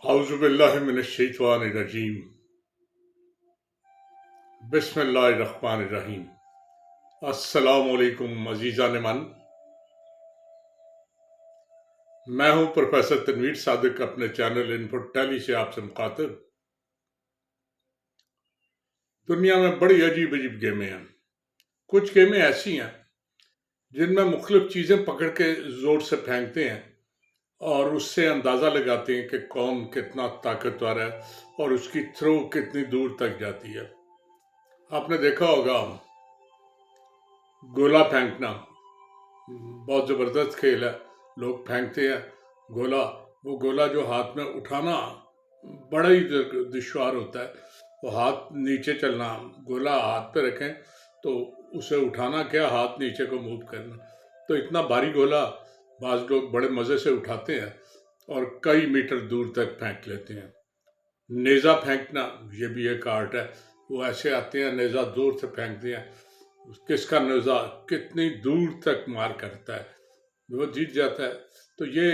अऊज़ु बिल्लाहि मिनश्शैतानिर्रजीम बिस्मिल्लाहिर्रहमानिर्रहीम। अस्सलामु अलैकुम अज़ीज़ान मन। मैं हूं प्रोफेसर तनवीर सादिक, अपने चैनल इनपुट टैली से आपसे मुखातिब। दुनिया में बड़ी अजीब अजीब गेमें हैं। कुछ गेमें ऐसी हैं जिनमें मुख्तलिफ चीज़ें पकड़ के ज़ोर से फेंकते हैं और उससे अंदाज़ा लगाते हैं कि कौन कितना ताकतवर है और उसकी थ्रो कितनी दूर तक जाती है। आपने देखा होगा गोला फेंकना बहुत ज़बरदस्त खेल है। लोग फेंकते हैं गोला, वो गोला जो हाथ में उठाना बड़ा ही दुश्वार होता है। वो हाथ नीचे चलना, गोला हाथ पे रखें तो उसे उठाना क्या, हाथ नीचे को मूव करना। तो इतना भारी गोला बाज़ लोग बड़े मज़े से उठाते हैं और कई मीटर दूर तक फेंक लेते हैं। नेज़ा फेंकना ये भी एक आर्ट है। वो ऐसे आते हैं, नेज़ा दूर से फेंकते हैं, किसका नेज़ा कितनी दूर तक मार करता है वो जीत जाता है। तो ये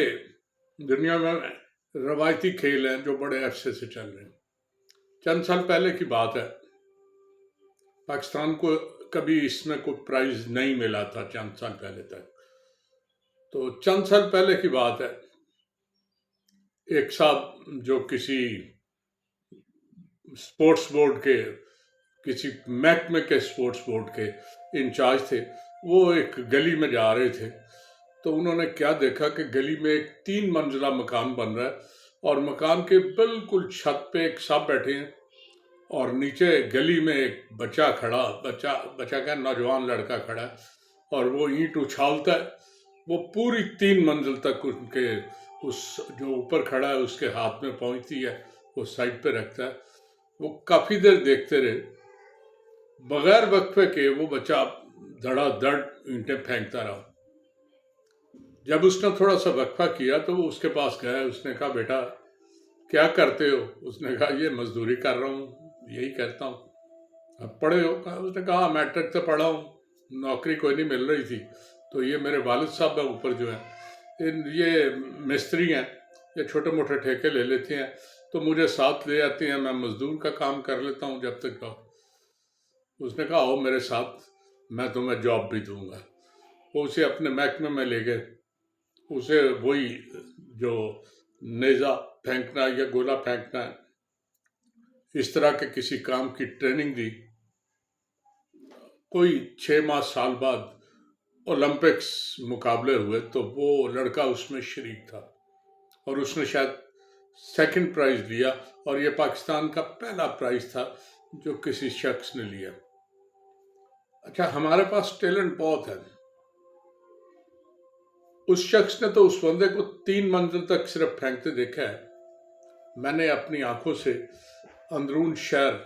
दुनिया में रवायती खेल हैं जो बड़े अरसे से चल रहे हैं। चंद साल पहले की बात है, पाकिस्तान को कभी इसमें कोई प्राइज नहीं मिला था चंद साल पहले तक। तो चंद साल पहले की बात है, एक साहब जो किसी स्पोर्ट्स बोर्ड के, किसी महकमे के स्पोर्ट्स बोर्ड के इंचार्ज थे, वो एक गली में जा रहे थे। तो उन्होंने क्या देखा कि गली में एक 3 मंजिला मकान बन रहा है और मकान के बिल्कुल छत पे एक साहब बैठे हैं और नीचे गली में एक बच्चा खड़ा, बच्चा क्या, नौजवान लड़का खड़ा है और वो ईंट उछालता है। वो पूरी 3 मंजिल तक उनके उस जो ऊपर खड़ा है उसके हाथ में पहुंचती है, वो साइड पे रखता है। वो काफ़ी देर देखते रहे, बगैर वक्फे के वो बच्चा धड़ाधड़ ईंटें फेंकता रहा। जब उसने थोड़ा सा वक्फा किया तो वो उसके पास गया। उसने कहा, बेटा क्या करते हो? उसने कहा, ये मजदूरी कर रहा हूँ, यही करता हूँ। अब पढ़े हो? उसने कहा, मैट्रिक तो पढ़ा हूँ, नौकरी कोई नहीं मिल रही थी। तो ये मेरे वालिद साहब है ऊपर जो है, ये मिस्त्री हैं, ये छोटे मोटे ठेके ले लेते हैं, तो मुझे साथ ले आते हैं, मैं मजदूर का काम कर लेता हूँ जब तक जाओ। उसने कहा, आओ मेरे साथ, मैं तुम्हें जॉब भी दूंगा। वो उसे अपने महकमे में ले गए। उसे वही जो नेज़ा फेंकना या गोला फेंकना इस तरह के किसी काम की ट्रेनिंग दी। कोई 6 माह साल बाद ओलंपिक्स मुकाबले हुए तो वो लड़का उसमें शरीक था और उसने शायद 2nd प्राइज लिया और ये पाकिस्तान का पहला प्राइज था जो किसी शख्स ने लिया। अच्छा, हमारे पास टैलेंट बहुत है। उस शख्स ने तो उस बंदे को 3 मंजिल तक सिर्फ फेंकते देखा है। मैंने अपनी आंखों से अंदरून शहर,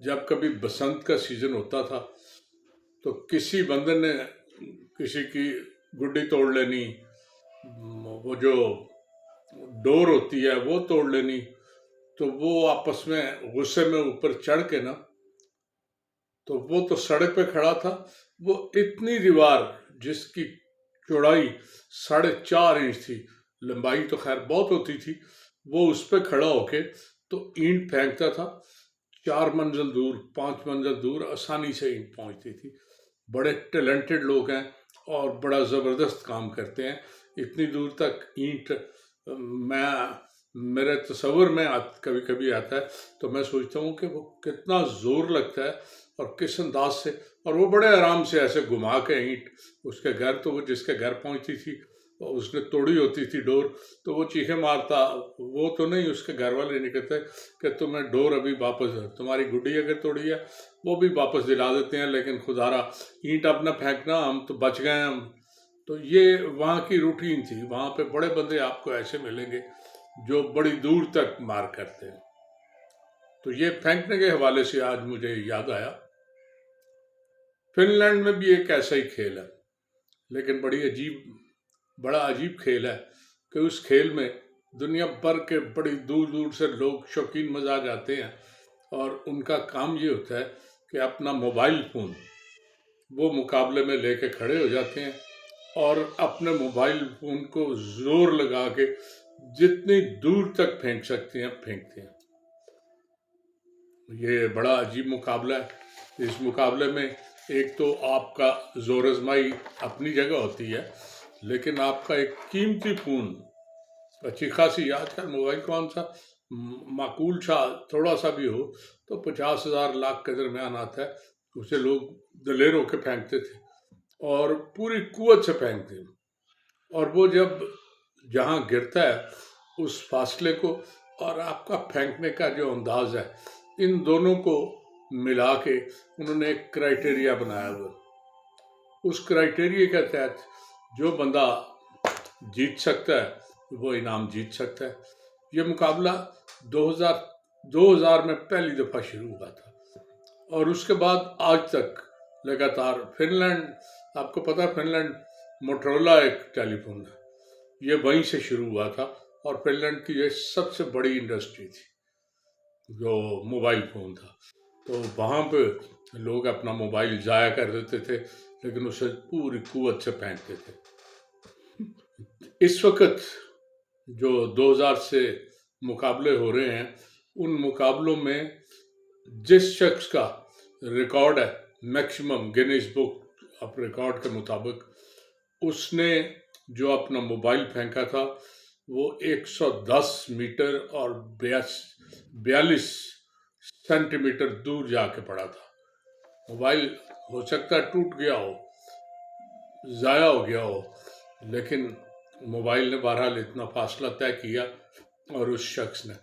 जब कभी बसंत का सीजन होता था तो किसी बंदे ने किसी की गुड्डी तोड़ लेनी, वो जो डोर होती है वो तोड़ लेनी, तो वो आपस में गुस्से में ऊपर चढ़ के ना, तो वो तो सड़क पे खड़ा था, वो इतनी दीवार जिसकी चौड़ाई 4.5 इंच थी, लंबाई तो खैर बहुत होती थी, वो उस पर खड़ा होके तो ईंट फेंकता था। 4 मंजिल दूर, 5 मंजिल दूर आसानी से ईंट पहुंचती थी। बड़े टैलेंटेड लोग हैं और बड़ा ज़बरदस्त काम करते हैं। इतनी दूर तक ईंट मेरे तस्वर में कभी कभी आता है तो मैं सोचता हूँ कि वो कितना ज़ोर लगता है और किस अंदाज से, और वो बड़े आराम से ऐसे घुमा के ईंट उसके घर, तो वो जिसके घर पहुँचती थी उसने तोड़ी होती थी डोर, तो वो चीखें मारता। वो तो नहीं, उसके घर वाले नहीं कहते कि तुम्हें डोर अभी वापस, तुम्हारी गुड्डी अगर तोड़ी है वो भी वापस दिला देते हैं, लेकिन खुदारा ईंट अपना फेंकना, हम तो बच गए हम। तो ये वहाँ की रूटीन थी। वहाँ पे बड़े बंदे आपको ऐसे मिलेंगे जो बड़ी दूर तक मार करते हैं। तो ये फेंकने के हवाले से आज मुझे याद आया, फिनलैंड में भी एक ऐसा ही खेल है, लेकिन बड़ा अजीब खेल है कि उस खेल में दुनिया भर के बड़ी दूर दूर से लोग शौकीन मजाज आते हैं और उनका काम ये होता है कि अपना मोबाइल फ़ोन वो मुकाबले में लेके खड़े हो जाते हैं और अपने मोबाइल फ़ोन को ज़ोर लगा के جتنی دور تک پھینک سکتے ہیں پھینکتے ہیں۔ یہ بڑا عجیب مقابلہ ہے۔ اس مقابلے میں ایک تو آپ کا زور آزمائی اپنی جگہ ہوتی ہے، لیکن آپ کا ایک قیمتی خون اچھی خاصی، آج کل موبائل کون سا معقول سا تھوڑا سا بھی ہو تو 50,000 لاکھ کے درمیان آتا ہے، اسے لوگ دلیر ہو کے پھینکتے تھے اور پوری قوت سے پھینکتے ہیں، اور وہ جب جہاں گرتا ہے اس فاصلے کو اور آپ کا پھینکنے کا جو انداز ہے، ان دونوں کو ملا کے انہوں نے ایک کرائٹیریا بنایا ہوا۔ اس کرائٹیریا کے تحت جو بندہ جیت سکتا ہے وہ انعام جیت سکتا ہے۔ یہ مقابلہ دو ہزار میں پہلی دفعہ شروع ہوا تھا، اور اس کے بعد آج تک لگاتار فن لینڈ، آپ کو پتا فن لینڈ موٹرولا ایک ٹیلی فون ہے، یہ وہیں سے شروع ہوا تھا، اور فن لینڈ کی یہ سب سے بڑی انڈسٹری تھی جو موبائل فون تھا۔ تو وہاں پہ لوگ اپنا موبائل ضائع کر دیتے تھے، لیکن اسے پوری قوت سے پھینکتے تھے۔ اس وقت جو 2000 سے مقابلے ہو رہے ہیں، ان مقابلوں میں جس شخص کا ریکارڈ ہے maximum Guinness book of record کے مطابق، اس نے جو اپنا موبائل پھینکا تھا وہ 110 میٹر اور 42 سینٹی میٹر دور جا کے پڑا تھا۔ موبائل ہو سکتا ہے ٹوٹ گیا ہو، ضائع ہو گیا ہو، لیکن موبائل نے بہرحال اتنا فاصلہ طے کیا، اور اس شخص نے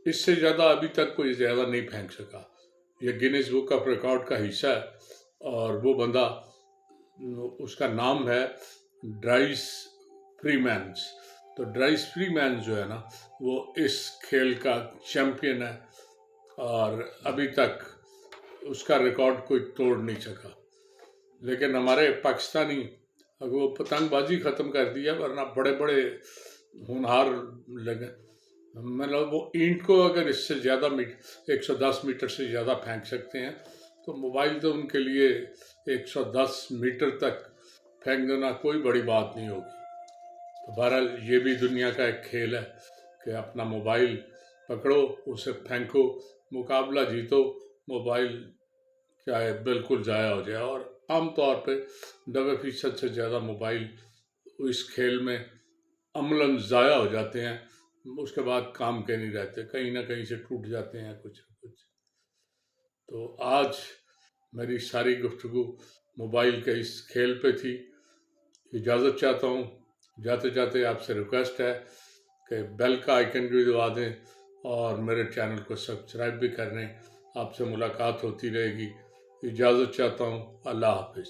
اس سے زیادہ ابھی تک کوئی زیادہ نہیں پھینک سکا۔ یہ گینیس بک آف ریکارڈ کا حصہ ہے، اور وہ بندہ، اس کا نام ہے ڈرائس فری مینز۔ تو ڈرائس فری مینز جو ہے نا، وہ اس کھیل کا چیمپئن ہے، اور ابھی تک اس کا ریکارڈ کوئی توڑ نہیں سکا۔ لیکن ہمارے پاکستانی وہ پتنگ بازی ختم کر دیا، ورنہ بڑے بڑے ہونہار لگے، مطلب وہ اینٹ کو اگر اس سے زیادہ 110 میٹر سے زیادہ پھینک سکتے ہیں، تو موبائل تو ان کے لیے 110 میٹر تک پھینک دینا کوئی بڑی بات نہیں ہوگی۔ تو بہرحال یہ بھی دنیا کا ایک کھیل ہے کہ اپنا موبائل پکڑو، اسے پھینکو، مقابلہ جیتو، موبائل چاہے بالکل ضائع ہو جائے۔ اور عام طور پہ 90% سے زیادہ موبائل اس کھیل میں عملاً ضائع ہو جاتے ہیں، اس کے بعد کام کے نہیں رہتے، کہیں نہ کہیں سے ٹوٹ جاتے ہیں کچھ نہ کچھ۔ تو آج میری ساری گفتگو موبائل کے اس کھیل پہ تھی۔ اجازت چاہتا ہوں، جاتے جاتے آپ سے ریکویسٹ ہے کہ بیل کا آئیکن بھی دبا دیں، اور میرے چینل کو سبسکرائب بھی کر لیں۔ آپ سے ملاقات ہوتی رہے گی۔ اجازت چاہتا ہوں، اللہ حافظ۔